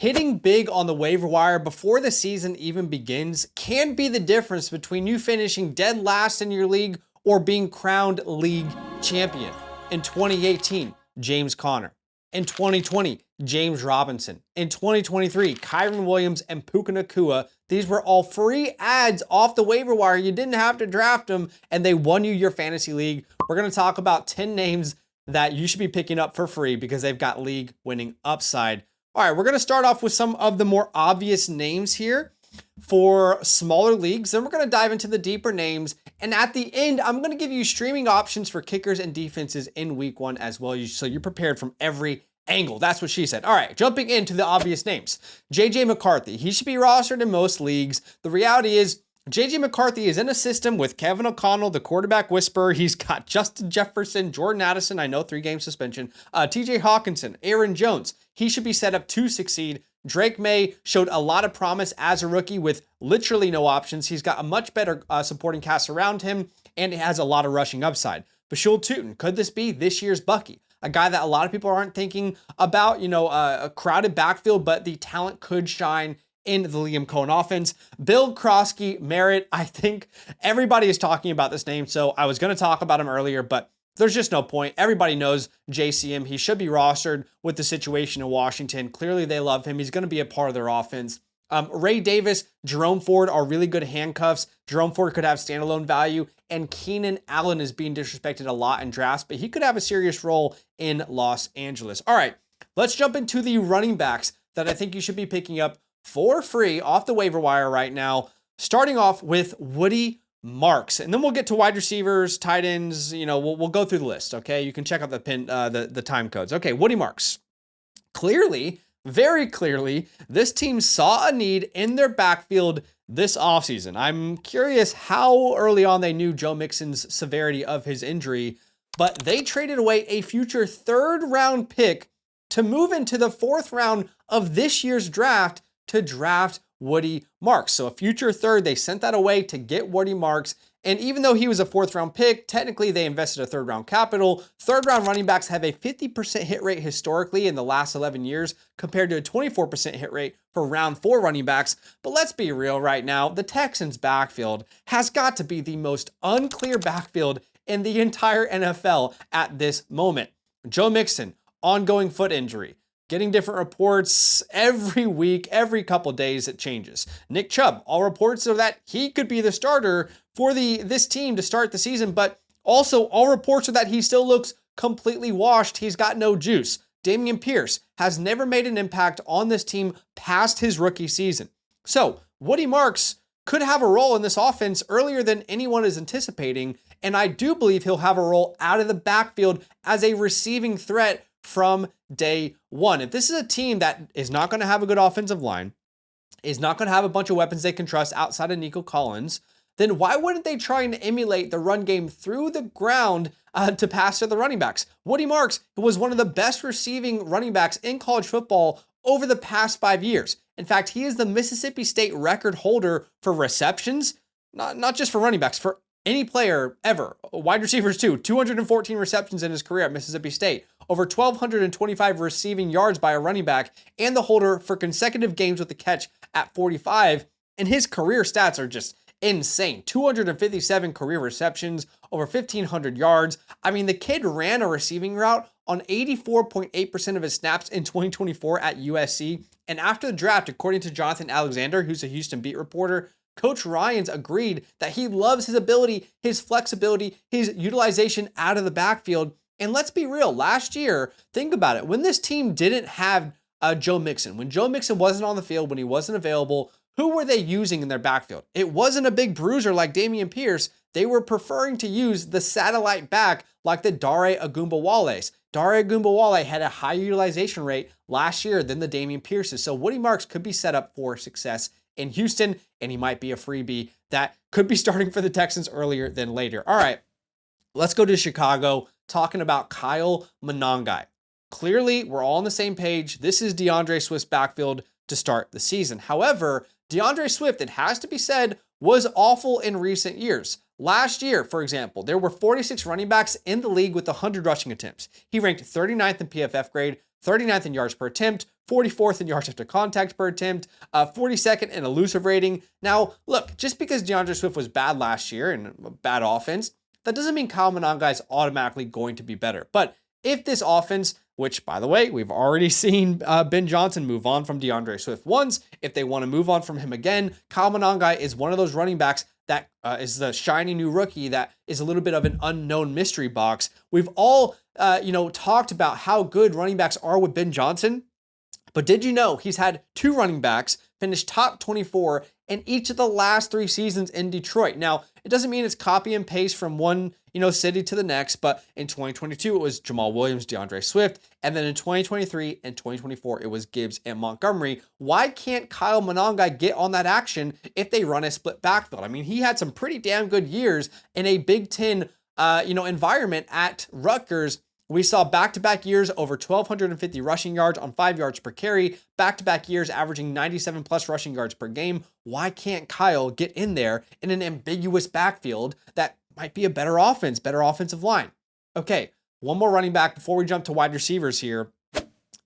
Hitting big on the waiver wire before the season even begins can be the difference between you finishing dead last in your league or being crowned league champion. In 2018, James Conner. In 2020, James Robinson. In 2023, Kyron Williams and Puka Nacua. These were all free ads off the waiver wire. You didn't have to draft them, and they won you your fantasy league. We're going to talk about 10 names that you should be picking up for free because they've got league winning upside. All right, we're going to start off with some of the more obvious names here for smaller leagues. Then we're going to dive into the deeper names. And at the end, I'm going to give you streaming options for kickers and defenses in week 1 as well. So you're prepared from every angle. That's what she said. All right, jumping into the obvious names. JJ McCarthy. He should be rostered in most leagues. The reality is JJ McCarthy is in a system with Kevin O'Connell, the quarterback whisperer. He's got Justin Jefferson, Jordan Addison, I know 3-game suspension, TJ Hawkinson, Aaron Jones. He should be set up to succeed. Drake May showed a lot of promise as a rookie with literally no options. He's got a much better supporting cast around him, and it has a lot of rushing upside. Bashul Tutin, could this be this year's Bucky? A guy that a lot of people aren't thinking about, a crowded backfield, but the talent could shine in the Liam Cohen offense. Bill Krosky, Merritt. I think everybody is talking about this name, so I was going to talk about him earlier, but there's just no point. Everybody knows JCM. He should be rostered with the situation in Washington. Clearly, they love him. He's going to be a part of their offense. Ray Davis, Jerome Ford are really good handcuffs. Jerome Ford could have standalone value, and Keenan Allen is being disrespected a lot in drafts, but he could have a serious role in Los Angeles. All right, let's jump into the running backs that I think you should be picking up for free off the waiver wire right now, starting off with Woody Marks. And then we'll get to wide receivers, tight ends, we'll go through the list, okay? You can check out the time codes. Okay, Woody Marks. Clearly, very clearly, this team saw a need in their backfield this offseason. I'm curious how early on they knew Joe Mixon's severity of his injury, but they traded away a future 3rd round pick to move into the 4th round of this year's draft to draft Woody Marks. So a future 3rd, they sent that away to get Woody Marks. And even though he was a 4th round pick, technically they invested a 3rd round capital. 3rd round running backs have a 50% hit rate historically in the last 11 years compared to a 24% hit rate for round 4 running backs. But let's be real right now, the Texans backfield has got to be the most unclear backfield in the entire NFL at this moment. Joe Mixon, ongoing foot injury. Getting different reports every week, every couple days, it changes. Nick Chubb, all reports are that he could be the starter for this team to start the season, but also all reports are that he still looks completely washed. He's got no juice. Dameon Pierce has never made an impact on this team past his rookie season. So Woody Marks could have a role in this offense earlier than anyone is anticipating, and I do believe he'll have a role out of the backfield as a receiving threat from day one. If this is a team that is not going to have a good offensive line, is not going to have a bunch of weapons they can trust outside of Nico Collins, then why wouldn't they try and emulate the run game through the ground to pass to the running backs? Woody Marks was one of the best receiving running backs in college football over the past 5 years. In fact, he is the Mississippi State record holder for receptions, not just for running backs, for any player ever. Wide receivers too, 214 receptions in his career at Mississippi State, over 1,225 receiving yards by a running back, and the holder for consecutive games with the catch at 45. And his career stats are just insane. 257 career receptions, over 1,500 yards. I mean, the kid ran a receiving route on 84.8% of his snaps in 2024 at USC. And after the draft, according to Jonathan Alexander, who's a Houston beat reporter, Coach Ryans agreed that he loves his ability, his flexibility, his utilization out of the backfield. And let's be real, last year, think about it, when this team didn't have Joe Mixon, when Joe Mixon wasn't on the field, when he wasn't available, who were they using in their backfield? It wasn't a big bruiser like Dameon Pierce. They were preferring to use the satellite back like the Dare Ogunbowales. Dare Ogunbowale had a higher utilization rate last year than the Dameon Pierces. So Woody Marks could be set up for success in Houston, and he might be a freebie that could be starting for the Texans earlier than later. All right, let's go to Chicago, talking about Kyle Monangai. Clearly, we're all on the same page. This is DeAndre Swift's backfield to start the season. However, DeAndre Swift, it has to be said, was awful in recent years. Last year, for example, there were 46 running backs in the league with 100 rushing attempts. He ranked 39th in PFF grade, 39th in yards per attempt, 44th in yards after contact per attempt, 42nd in elusive rating. Now, look, just because DeAndre Swift was bad last year and a bad offense, that doesn't mean Kyle Monangai is automatically going to be better. But if this offense, which, by the way, we've already seen Ben Johnson move on from DeAndre Swift once, if they want to move on from him again, Kyle Monangai is one of those running backs that is the shiny new rookie that is a little bit of an unknown mystery box. We've all, talked about how good running backs are with Ben Johnson, but did you know he's had 2 running backs finish top 24 in each of the last 3 seasons in Detroit? Now, it doesn't mean it's copy and paste from one, city to the next, but in 2022, it was Jamal Williams, DeAndre Swift, and then in 2023 and 2024, it was Gibbs and Montgomery. Why can't Kyle Monangai get on that action if they run a split backfield? I mean, he had some pretty damn good years in a Big Ten, environment at Rutgers. We saw back-to-back years over 1,250 rushing yards on 5 yards per carry, back-to-back years averaging 97 plus rushing yards per game. Why can't Kyle get in there in an ambiguous backfield that might be a better offense, better offensive line? Okay, one more running back before we jump to wide receivers here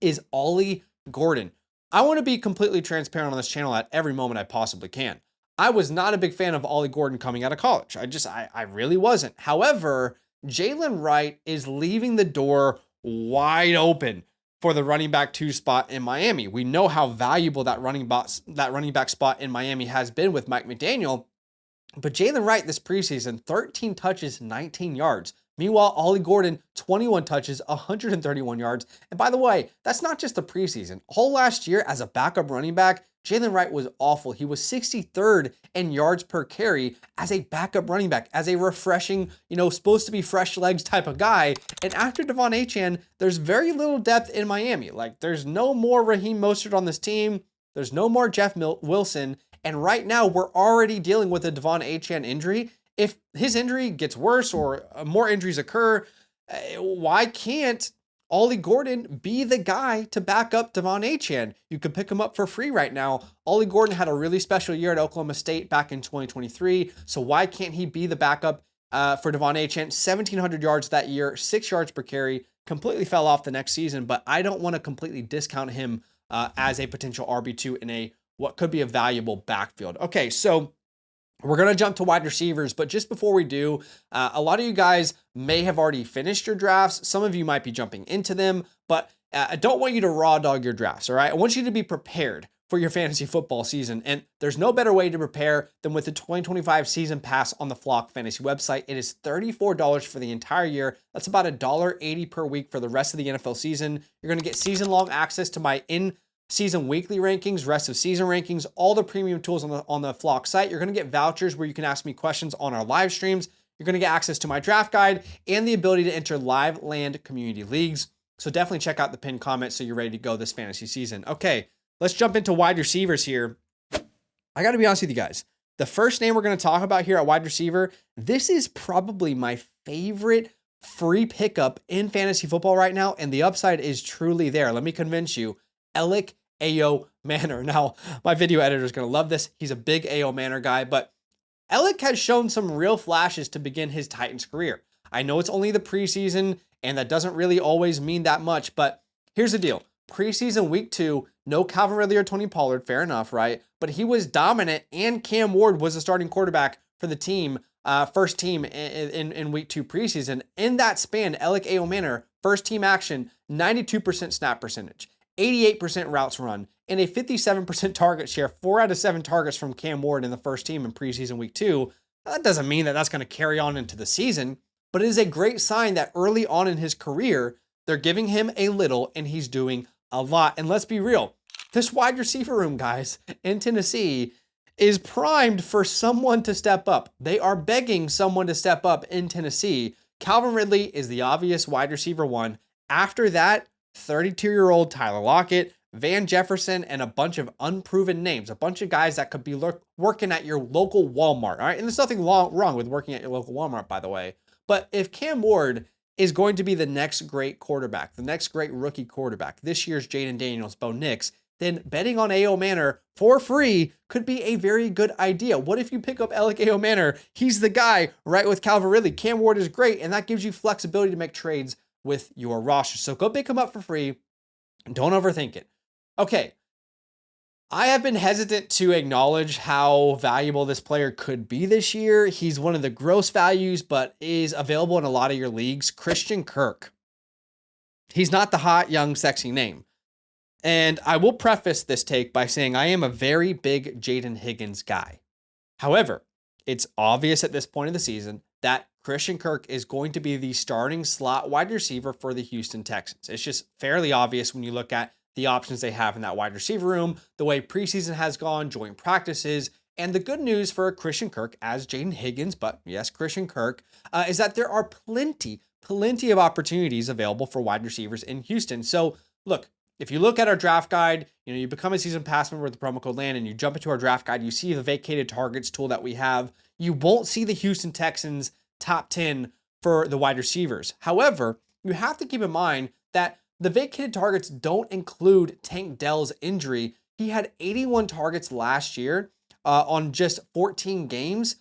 is Ollie Gordon. I want to be completely transparent on this channel at every moment I possibly can. I was not a big fan of Ollie Gordon coming out of college. I really wasn't. However, Jalen Wright is leaving the door wide open for the running back 2 spot in Miami. We know how valuable that running back spot in Miami has been with Mike McDaniel. But Jalen Wright this preseason, 13 touches, 19 yards. Meanwhile, Ollie Gordon, 21 touches, 131 yards. And by the way, that's not just the preseason. All last year as a backup running back, Jalen Wright was awful. He was 63rd in yards per carry as a backup running back, as a refreshing, supposed to be fresh legs type of guy. And after Devon Achane, there's very little depth in Miami. Like, there's no more Raheem Mostert on this team. There's no more Jeff Wilson. And right now, we're already dealing with a Devon Achane injury. If his injury gets worse or more injuries occur, why can't Ollie Gordon be the guy to back up Devon Achane? You could pick him up for free right now. Ollie Gordon had a really special year at Oklahoma State back in 2023. So why can't he be the backup for Devon Achane? 1,700 yards that year, 6 yards per carry, completely fell off the next season, but I don't want to completely discount him as a potential RB2 in what could be a valuable backfield. Okay, so we're going to jump to wide receivers, but just before we do, a lot of you guys may have already finished your drafts. Some of you might be jumping into them, but I don't want you to raw dog your drafts, all right? I want you to be prepared for your fantasy football season, and there's no better way to prepare than with the 2025 season pass on the Flock Fantasy website. It is $34 for the entire year. That's about $1.80 per week for the rest of the NFL season. You're going to get season-long access to my season weekly rankings, rest of season rankings, all the premium tools on the Flock site. You're going to get vouchers where you can ask me questions on our live streams. You're going to get access to my draft guide and the ability to enter live land community leagues. So definitely check out the pinned comment so you're ready to go this fantasy season. Okay, let's jump into wide receivers here. I got to be honest with you guys. The first name we're going to talk about here at wide receiver, this is probably my favorite free pickup in fantasy football right now, and the upside is truly there. Let me convince you. Alec A.O. Manor. Now, my video editor is going to love this. He's a big A.O. Manor guy, but Alec has shown some real flashes to begin his Titans career. I know it's only the preseason, and that doesn't really always mean that much, but here's the deal. Preseason week 2, no Calvin Ridley or Tony Pollard, fair enough, right? But he was dominant, and Cam Ward was the starting quarterback for the team, first team in week 2 preseason. In that span, Alec A.O. Manor, first team action, 92% snap percentage. 88% routes run, and a 57% target share, 4 out of 7 targets from Cam Ward in the first team in preseason week 2. That doesn't mean that that's going to carry on into the season, but it is a great sign that early on in his career, they're giving him a little and he's doing a lot. And let's be real, this wide receiver room, guys, in Tennessee is primed for someone to step up. They are begging someone to step up in Tennessee. Calvin Ridley is the obvious wide receiver 1. After that, 32-year-old Tyler Lockett, Van Jefferson, and a bunch of unproven names, a bunch of guys that could be working at your local Walmart, all right? And there's nothing wrong with working at your local Walmart, by the way. But if Cam Ward is going to be the next great quarterback, the next great rookie quarterback, this year's Jaden Daniels, Bo Nix, then betting on A.O. Manor for free could be a very good idea. What if you pick up Alec A.O. Manor? He's the guy right with Calvin Ridley. Cam Ward is great, and that gives you flexibility to make trades with your roster. So go pick him up for free. Don't overthink it. Okay, I have been hesitant to acknowledge how valuable this player could be this year. He's one of the gross values, but is available in a lot of your leagues. Christian Kirk. He's not the hot, young, sexy name. And I will preface this take by saying I am a very big Jaden Higgins guy. However, it's obvious at this point of the season that Christian Kirk is going to be the starting slot wide receiver for the Houston Texans. It's just fairly obvious when you look at the options they have in that wide receiver room, the way preseason has gone, joint practices. And the good news for Christian Kirk, as Jaden Higgins, but yes, Christian Kirk, is that there are plenty of opportunities available for wide receivers in Houston. So look, if you look at our draft guide, you become a season pass member with the promo code LAND and you jump into our draft guide, you see the vacated targets tool that we have. You won't see the Houston Texans top 10 for the wide receivers. However, you have to keep in mind that the vacated targets don't include Tank Dell's injury. He had 81 targets last year on just 14 games,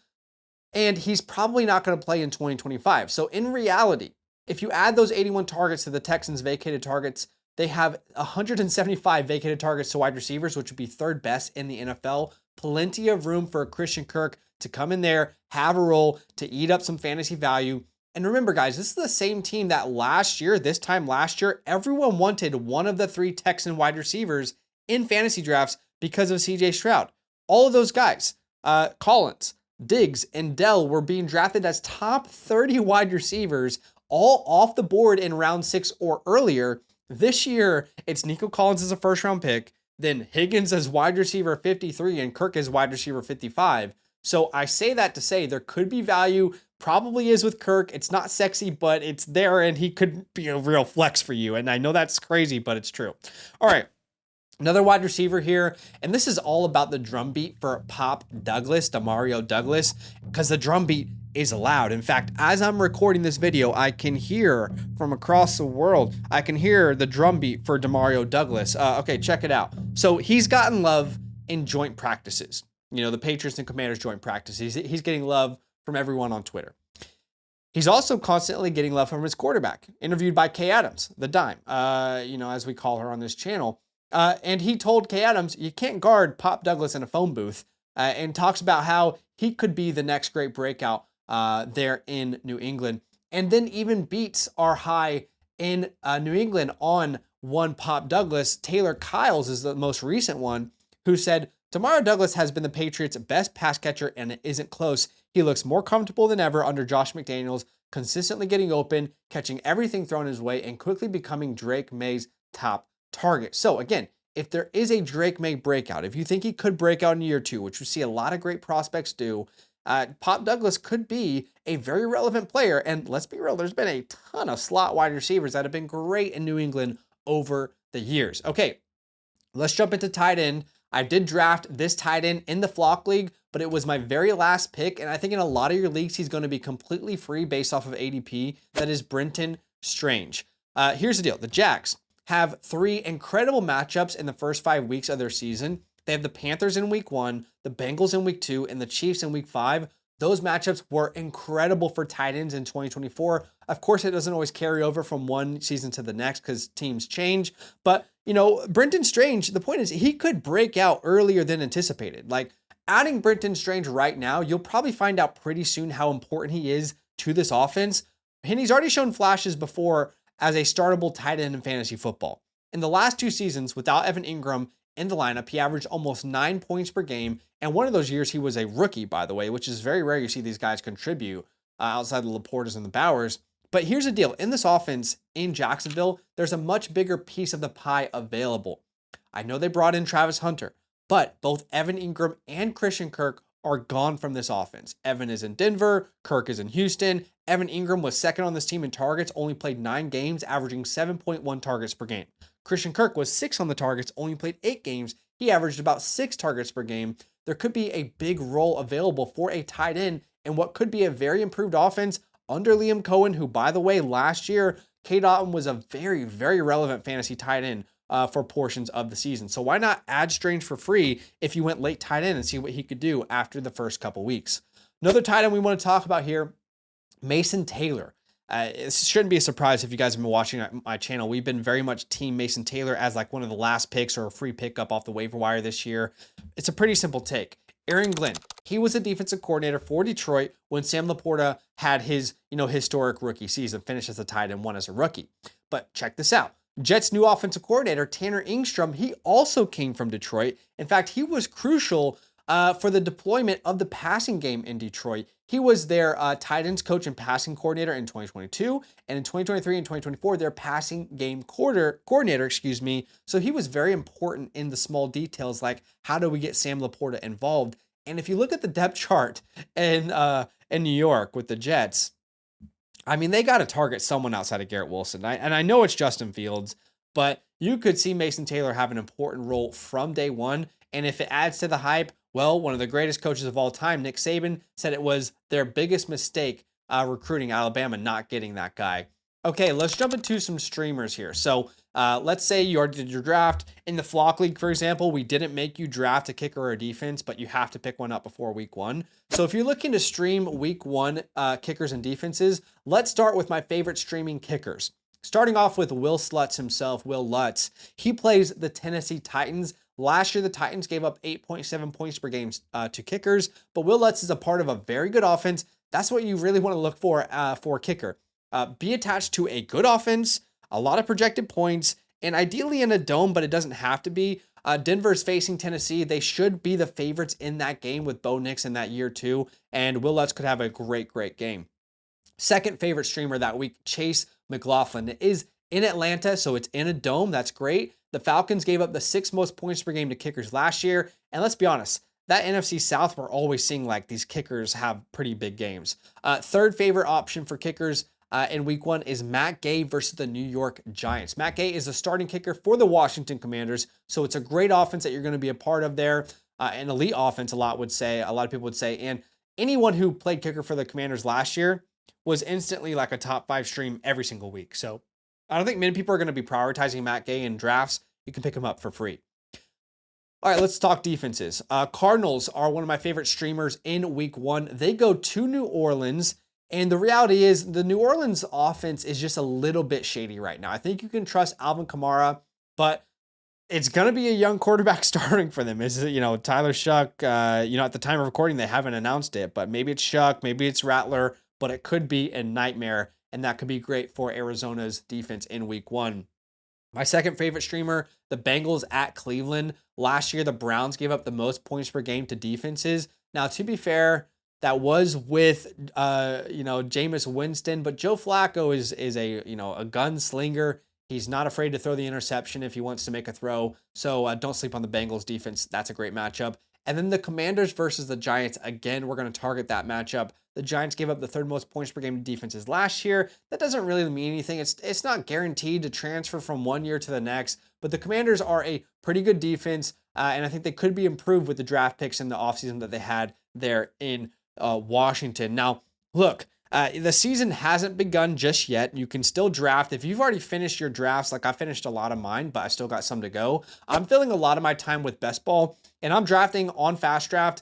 and he's probably not going to play in 2025. So in reality, if you add those 81 targets to the Texans' vacated targets, they have 175 vacated targets to wide receivers, which would be third best in the NFL. Plenty of room for Christian Kirk to come in there, have a role, to eat up some fantasy value. And remember, guys, this is the same team that this time last year, everyone wanted one of the 3 Texan wide receivers in fantasy drafts because of CJ Stroud. All of those guys, Collins, Diggs, and Dell were being drafted as top 30 wide receivers, all off the board in round 6 or earlier. This year, it's Nico Collins as a first-round pick, then Higgins as wide receiver 53, and Kirk as wide receiver 55. So I say that to say there could be value, probably is with Kirk. It's not sexy, but it's there, and he could be a real flex for you. And I know that's crazy, but it's true. All right. Another wide receiver here, and this is all about the drumbeat for Pop Douglas, Demario Douglas, because the drumbeat is loud. In fact, as I'm recording this video, I can hear from across the world, I can hear the drumbeat for Demario Douglas. Okay, check it out. So he's gotten love in joint practices. The Patriots and Commanders joint practices. He's getting love from everyone on Twitter. He's also constantly getting love from his quarterback, interviewed by Kay Adams, the dime, as we call her on this channel. And he told Kay Adams, you can't guard Pop Douglas in a phone booth, and talks about how he could be the next great breakout there in New England. And then even beats our high in New England on one Pop Douglas. Taylor Kyles is the most recent one, who said, Demario Douglas has been the Patriots' best pass catcher, and it isn't close. He looks more comfortable than ever under Josh McDaniels, consistently getting open, catching everything thrown his way, and quickly becoming Drake May's top target. So again, if there is a Drake May breakout, if you think he could break out in year 2, which we see a lot of great prospects do, Pop Douglas could be a very relevant player. And let's be real, there's been a ton of slot wide receivers that have been great in New England over the years. Okay, let's jump into tight end. I did draft this tight end in the Flock League, but it was my very last pick. And I think in a lot of your leagues, he's going to be completely free based off of ADP. That is Brenton Strange. Here's the deal. The Jags have 3 incredible matchups in the first 5 weeks of their season. They have the Panthers in week 1, the Bengals in week 2, and the Chiefs in week 5. Those matchups were incredible for tight ends in 2024. Of course, it doesn't always carry over from one season to the next because teams change. But, Brenton Strange, the point is he could break out earlier than anticipated. Like, adding Brenton Strange right now, you'll probably find out pretty soon how important he is to this offense. And he's already shown flashes before as a startable tight end in fantasy football. In the last 2 seasons, without Evan Ingram in the lineup, he averaged almost 9 points per game. And one of those years, he was a rookie, by the way, which is very rare you see these guys contribute outside the Laportas and the Bowers. But here's the deal. In this offense in Jacksonville, there's a much bigger piece of the pie available. I know they brought in Travis Hunter, but both Evan Ingram and Christian Kirk are gone from this offense. Evan is in Denver, Kirk is in Houston. Evan Ingram was second on this team in targets, only played 9 games, averaging 7.1 targets per game. Christian Kirk was 6th on the targets, only played 8 games. He averaged about 6 targets per game. There could be a big role available for a tight end in what could be a very improved offense under Liam Cohen, who, by the way, last year, K. Dotton was a very, very relevant fantasy tight end for portions of the season. So why not add Strange for free if you went late tight end and see what he could do after the first couple weeks? Another tight end we want to talk about here, Mason Taylor. It shouldn't be a surprise if you guys have been watching my channel. We've been very much team Mason Taylor as like one of the last picks or a free pickup off the waiver wire this year. It's a pretty simple take. Aaron Glenn, he was a defensive coordinator for Detroit when Sam Laporta had his, historic rookie season, finished as a tight end, one as a rookie. But check this out. Jets' new offensive coordinator, Tanner Engstrom, he also came from Detroit. In fact, he was crucial for the deployment of the passing game in Detroit. He was their tight ends coach and passing coordinator in 2022, and in 2023 and 2024, their passing game coordinator, So he was very important in the small details, like how do we get Sam Laporta involved? And if you look at the depth chart in New York with the Jets, I mean, they got to target someone outside of Garrett Wilson. And I know it's Justin Fields, but you could see Mason Taylor have an important role from day one. And if it adds to the hype, well, one of the greatest coaches of all time, Nick Saban, said it was their biggest mistake recruiting Alabama, not getting that guy. Okay, let's jump into some streamers here. So let's say you already did your draft. In the Flock League, for example, we didn't make you draft a kicker or a defense, but you have to pick one up before week 1. So if you're looking to stream week 1 kickers and defenses, let's start with my favorite streaming kickers. Starting off with Will Lutz himself, Will Lutz. He plays the Tennessee Titans. Last year, the Titans gave up 8.7 points per game to kickers, but Will Lutz is a part of a very good offense. That's what you really want to look for a kicker. Be attached to a good offense, a lot of projected points, and ideally in a dome, but it doesn't have to be. Denver's facing Tennessee. They should be the favorites in that game with Bo Nix in that year too, and Will Lutz could have a great game. Second favorite streamer that week, Chase McLaughlin. It is in Atlanta, so it's in a dome. That's great. The Falcons gave up the 6th most points per game to kickers last year. And let's be honest, that NFC South, we're always seeing like these kickers have pretty big games. Third favorite option for kickers in week 1 is Matt Gay versus the New York Giants. Matt Gay is the starting kicker for the Washington Commanders. So it's a great offense that you're going to be a part of there. An elite offense, a lot of people would say. And anyone who played kicker for the Commanders last year was instantly like a top 5 stream every single week. So I don't think many people are going to be prioritizing Matt Gay in drafts. You can pick him up for free. All right, let's talk defenses. Cardinals are one of my favorite streamers in week 1. They go to New Orleans, and the reality is the New Orleans offense is just a little bit shady right now. I think you can trust Alvin Kamara, but it's going to be a young quarterback starting for them. Is it, Tyler Shuck? At the time of recording, they haven't announced it, but maybe it's Shuck, maybe it's Rattler, but it could be a nightmare, and that could be great for Arizona's defense in week 1. My second favorite streamer, the Bengals at Cleveland. Last year, the Browns gave up the most points per game to defenses. Now, to be fair, that was with, Jameis Winston, but Joe Flacco is a gunslinger. He's not afraid to throw the interception if he wants to make a throw. So don't sleep on the Bengals defense. That's a great matchup. And then the Commanders versus the Giants. Again, we're going to target that matchup. The Giants gave up the 3rd most points per game to defenses last year. That doesn't really mean anything. It's not guaranteed to transfer from one year to the next, but the Commanders are a pretty good defense, and I think they could be improved with the draft picks in the offseason that they had there in Washington. Now, look, the season hasn't begun just yet. You can still draft. If you've already finished your drafts, like I finished a lot of mine, but I still got some to go. I'm filling a lot of my time with best ball, and I'm drafting on FastDraft.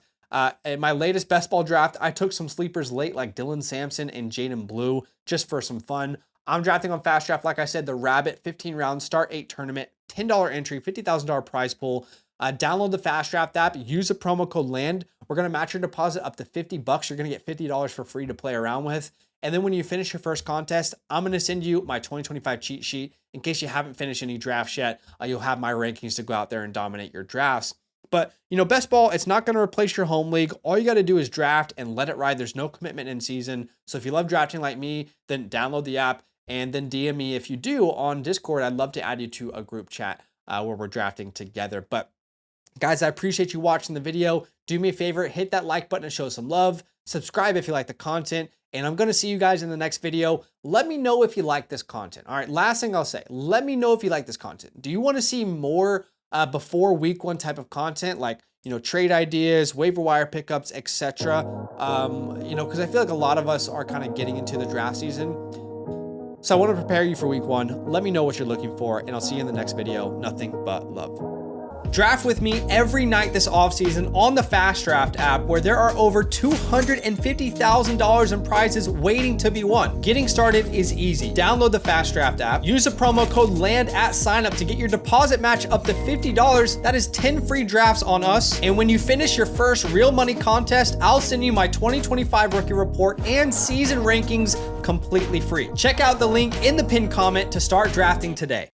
In my latest best ball draft, I took some sleepers late like Dylan Sampson and Jaden Blue just for some fun. I'm drafting on FastDraft, like I said, the Rabbit 15-round Start 8 tournament, $10 entry, $50,000 prize pool. Download the FastDraft app, use the promo code LAND. We're going to match your deposit up to $50. You're going to get $50 for free to play around with. And then when you finish your first contest, I'm going to send you my 2025 cheat sheet. In case you haven't finished any drafts yet, you'll have my rankings to go out there and dominate your drafts. But, best ball, it's not going to replace your home league. All you got to do is draft and let it ride. There's no commitment in season. So if you love drafting like me, then download the app and then DM me if you do on Discord. I'd love to add you to a group chat where we're drafting together. But guys, I appreciate you watching the video. Do me a favor, hit that like button and show some love. Subscribe if you like the content. And I'm going to see you guys in the next video. Let me know if you like this content. All right, last thing I'll say, let me know if you like this content. Do you want to see more before week 1 type of content, like, trade ideas, waiver wire pickups, etc. Because I feel like a lot of us are kind of getting into the draft season. So I want to prepare you for week 1. Let me know what you're looking for, and I'll see you in the next video. Nothing but love. Draft with me every night this offseason on the FastDraft app, where there are over $250,000 in prizes waiting to be won. Getting started is easy. Download the FastDraft app, use the promo code LAND at signup to get your deposit match up to $50. That is 10 free drafts on us. And when you finish your first real money contest, I'll send you my 2025 rookie report and season rankings completely free. Check out the link in the pinned comment to start drafting today.